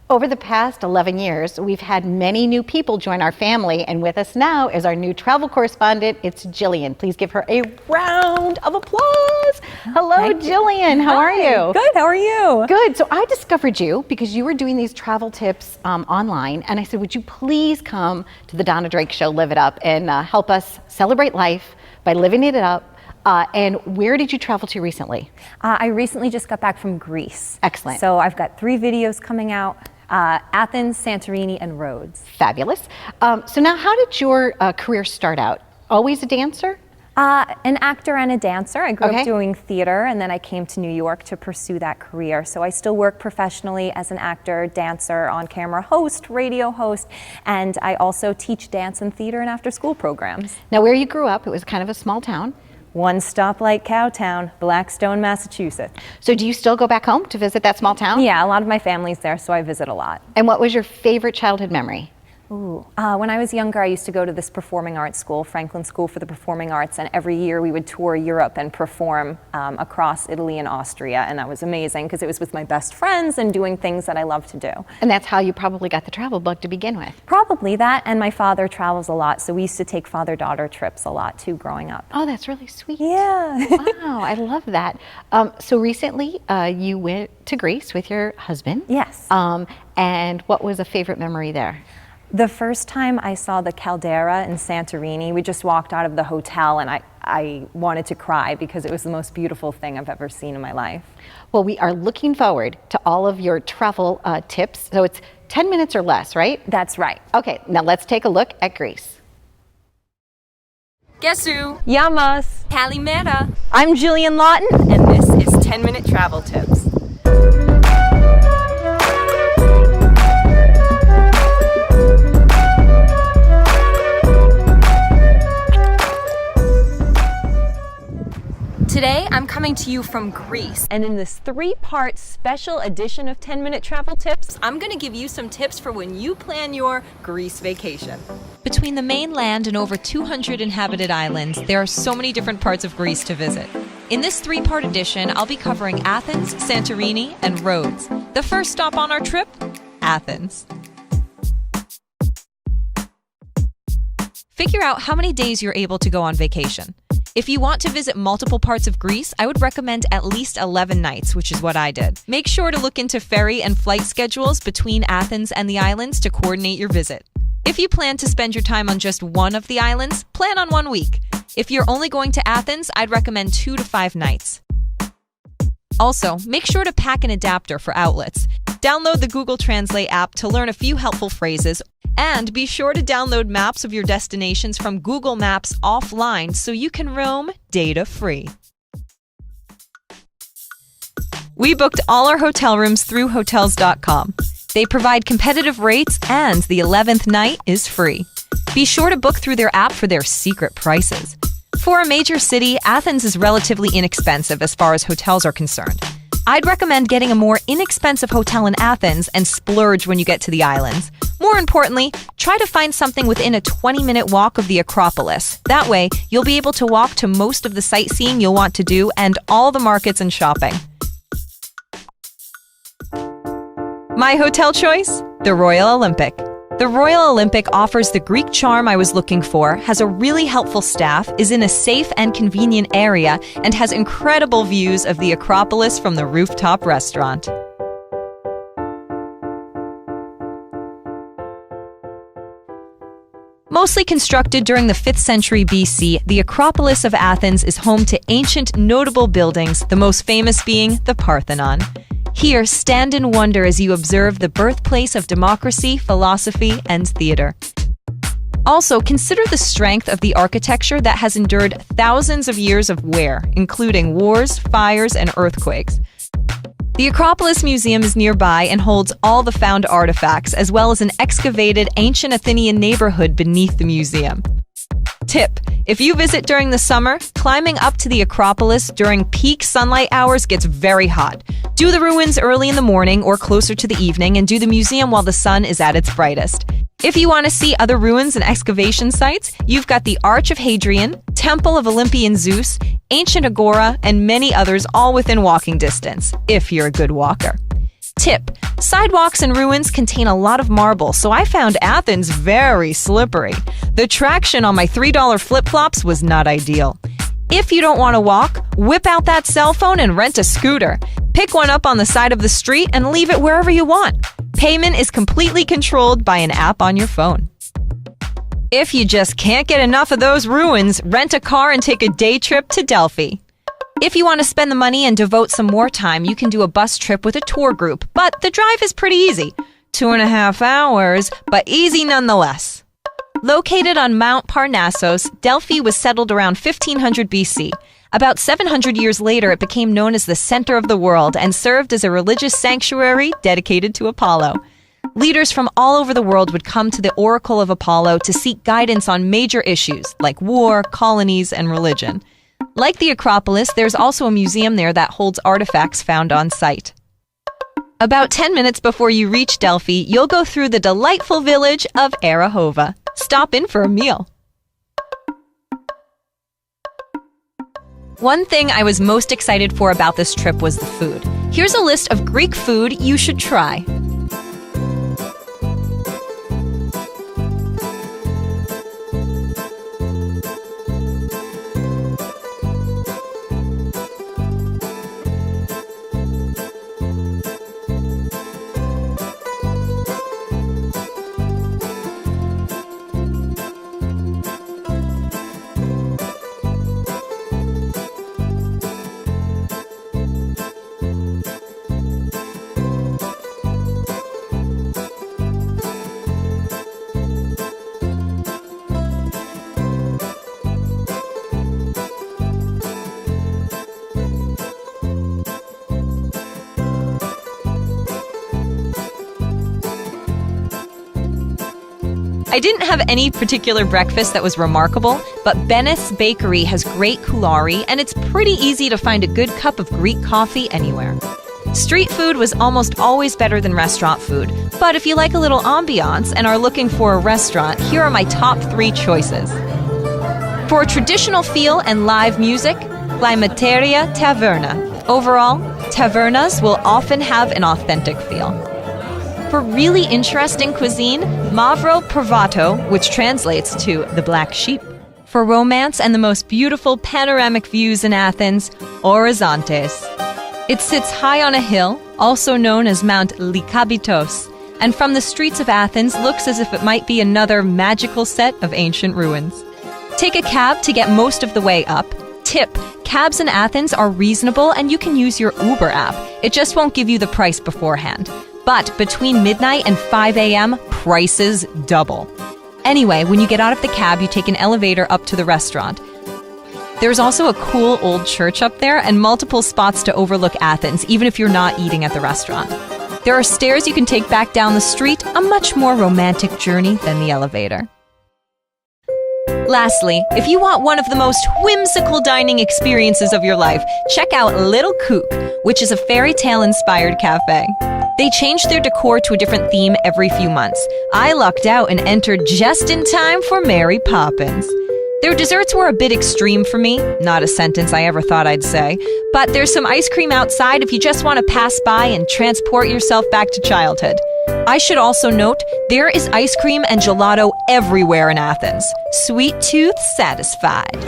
Over the past 11 years, we've had many new people join our family, and with us now is our new travel correspondent. It's Jillian. Please give her a round of applause. Hello, Jillian. How are you? Good. How are you? Good. So I discovered you because you were doing these travel tips online, and I said, would you please come to the Donna Drake Show, Live It Up, and help us celebrate life by living it up. And where did you travel to recently? I recently just got back from Greece. Excellent. So I've got 3 videos coming out. Athens, Santorini, and Rhodes. Fabulous. So now, how did your career start out? Always a dancer? An actor and a dancer. I grew up doing theater, and then I came to New York to pursue that career. So I still work professionally as an actor, dancer, on-camera host, radio host, and I also teach dance and theater and after-school programs. Now, where you grew up, it was kind of a small town. One stoplight Cowtown, Blackstone, Massachusetts. So do you still go back home to visit that small town? Yeah, a lot of my family's there, so I visit a lot. And what was your favorite childhood memory? Ooh. When I was younger, I used to go to this performing arts school, Franklin School for the Performing Arts, and every year we would tour Europe and perform across Italy and Austria, and that was amazing because it was with my best friends and doing things that I love to do. And that's how you probably got the travel bug to begin with. Probably that, and my father travels a lot, so we used to take father-daughter trips a lot too growing up. Oh, that's really sweet. Yeah. Wow, I love that. So recently you went to Greece with your husband. Yes. And what was a favorite memory there? The first time I saw the caldera in Santorini, we just walked out of the hotel and I wanted to cry because it was the most beautiful thing I've ever seen in my life. Well, we are looking forward to all of your travel tips. So it's 10 minutes or less, right? That's right. Okay, now let's take a look at Greece. Guess who? Yamas. Kalimera. I'm Jillian Lawton. And this is 10-Minute Travel Tips. Today, I'm coming to you from Greece. And in this 3-part special edition of 10-Minute Travel Tips, I'm going to give you some tips for when you plan your Greece vacation. Between the mainland and over 200 inhabited islands, there are so many different parts of Greece to visit. In this 3-part edition, I'll be covering Athens, Santorini, and Rhodes. The first stop on our trip, Athens. Figure out how many days you're able to go on vacation. If you want to visit multiple parts of Greece, I would recommend at least 11 nights, which is what I did. Make sure to look into ferry and flight schedules between Athens and the islands to coordinate your visit. If you plan to spend your time on just one of the islands, plan on 1 week. If you're only going to Athens, I'd recommend 2 to 5 nights. Also, make sure to pack an adapter for outlets. Download the Google Translate app to learn a few helpful phrases, and be sure to download maps of your destinations from Google Maps offline so you can roam data-free. We booked all our hotel rooms through Hotels.com. They provide competitive rates, and the 11th night is free. Be sure to book through their app for their secret prices. For a major city, Athens is relatively inexpensive as far as hotels are concerned. I'd recommend getting a more inexpensive hotel in Athens and splurge when you get to the islands. More importantly, try to find something within a 20-minute walk of the Acropolis. That way, you'll be able to walk to most of the sightseeing you'll want to do and all the markets and shopping. My hotel choice? The Royal Olympic. The Royal Olympic offers the Greek charm I was looking for, has a really helpful staff, is in a safe and convenient area, and has incredible views of the Acropolis from the rooftop restaurant. Mostly constructed during the 5th century BC, the Acropolis of Athens is home to ancient, notable buildings, the most famous being the Parthenon. Here, stand in wonder as you observe the birthplace of democracy, philosophy, and theater. Also, consider the strength of the architecture that has endured thousands of years of wear, including wars, fires, and earthquakes. The Acropolis Museum is nearby and holds all the found artifacts, as well as an excavated ancient Athenian neighborhood beneath the museum. Tip: if you visit during the summer, climbing up to the Acropolis during peak sunlight hours gets very hot. Do the ruins early in the morning or closer to the evening, and do the museum while the sun is at its brightest. If you want to see other ruins and excavation sites, you've got the Arch of Hadrian, Temple of Olympian Zeus, Ancient Agora, and many others all within walking distance, if you're a good walker. Tip: sidewalks and ruins contain a lot of marble, so I found Athens very slippery. The traction on my $3 flip-flops was not ideal. If you don't want to walk, whip out that cell phone and rent a scooter. Pick one up on the side of the street and leave it wherever you want. Payment is completely controlled by an app on your phone. If you just can't get enough of those ruins, rent a car and take a day trip to Delphi. If you want to spend the money and devote some more time, you can do a bus trip with a tour group, but the drive is pretty easy. 2.5 hours, but easy nonetheless. Located on Mount Parnassos, Delphi was settled around 1500 BC. About 700 years later, it became known as the center of the world and served as a religious sanctuary dedicated to Apollo. Leaders from all over the world would come to the Oracle of Apollo to seek guidance on major issues like war, colonies, and religion. Like the Acropolis, there's also a museum there that holds artifacts found on site. About 10 minutes before you reach Delphi, you'll go through the delightful village of Arahova. Stop in for a meal. One thing I was most excited for about this trip was the food. Here's a list of Greek food you should try. I didn't have any particular breakfast that was remarkable, but Bennis Bakery has great koulari, and it's pretty easy to find a good cup of Greek coffee anywhere. Street food was almost always better than restaurant food, but if you like a little ambiance and are looking for a restaurant, here are my top 3 choices. For a traditional feel and live music, Climateria Taverna. Overall, tavernas will often have an authentic feel. For really interesting cuisine, Mavro Provato, which translates to the Black Sheep. For romance and the most beautiful panoramic views in Athens, Orizontes. It sits high on a hill, also known as Mount Lykabitos, and from the streets of Athens looks as if it might be another magical set of ancient ruins. Take a cab to get most of the way up. Tip: cabs in Athens are reasonable and you can use your Uber app. It just won't give you the price beforehand. But between midnight and 5 a.m., prices double. Anyway, when you get out of the cab, you take an elevator up to the restaurant. There's also a cool old church up there and multiple spots to overlook Athens, even if you're not eating at the restaurant. There are stairs you can take back down the street, a much more romantic journey than the elevator. Lastly, if you want one of the most whimsical dining experiences of your life, check out Little Kook, which is a fairy tale-inspired cafe. They change their decor to a different theme every few months. I lucked out and entered just in time for Mary Poppins. Their desserts were a bit extreme for me, not a sentence I ever thought I'd say, but there's some ice cream outside if you just want to pass by and transport yourself back to childhood. I should also note, there is ice cream and gelato everywhere in Athens. Sweet tooth satisfied.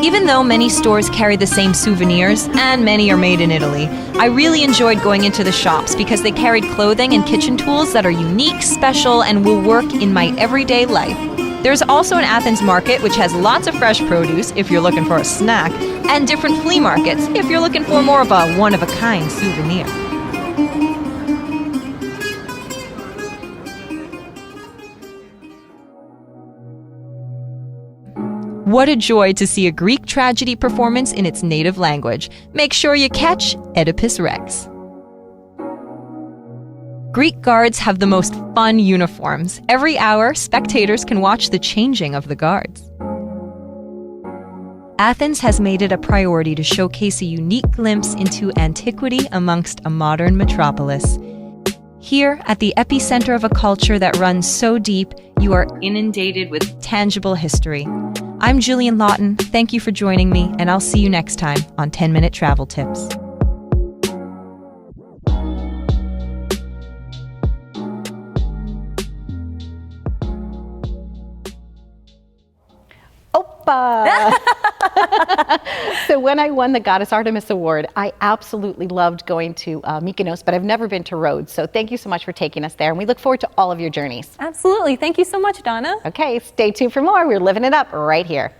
Even though many stores carry the same souvenirs, and many are made in Italy, I really enjoyed going into the shops because they carried clothing and kitchen tools that are unique, special, and will work in my everyday life. There's also an Athens market which has lots of fresh produce if you're looking for a snack, and different flea markets if you're looking for more of a one-of-a-kind souvenir. What a joy to see a Greek tragedy performance in its native language. Make sure you catch Oedipus Rex. Greek guards have the most fun uniforms. Every hour, spectators can watch the changing of the guards. Athens has made it a priority to showcase a unique glimpse into antiquity amongst a modern metropolis. Here, at the epicenter of a culture that runs so deep, you are inundated with tangible history. I'm Jillian Lawton. Thank you for joining me, and I'll see you next time on 10-Minute Travel Tips. Europa. So when I won the Goddess Artemis Award, I absolutely loved going to Mykonos, but I've never been to Rhodes. So thank you so much for taking us there, and we look forward to all of your journeys. Absolutely. Thank you so much, Donna. Okay, stay tuned for more. We're living it up right here.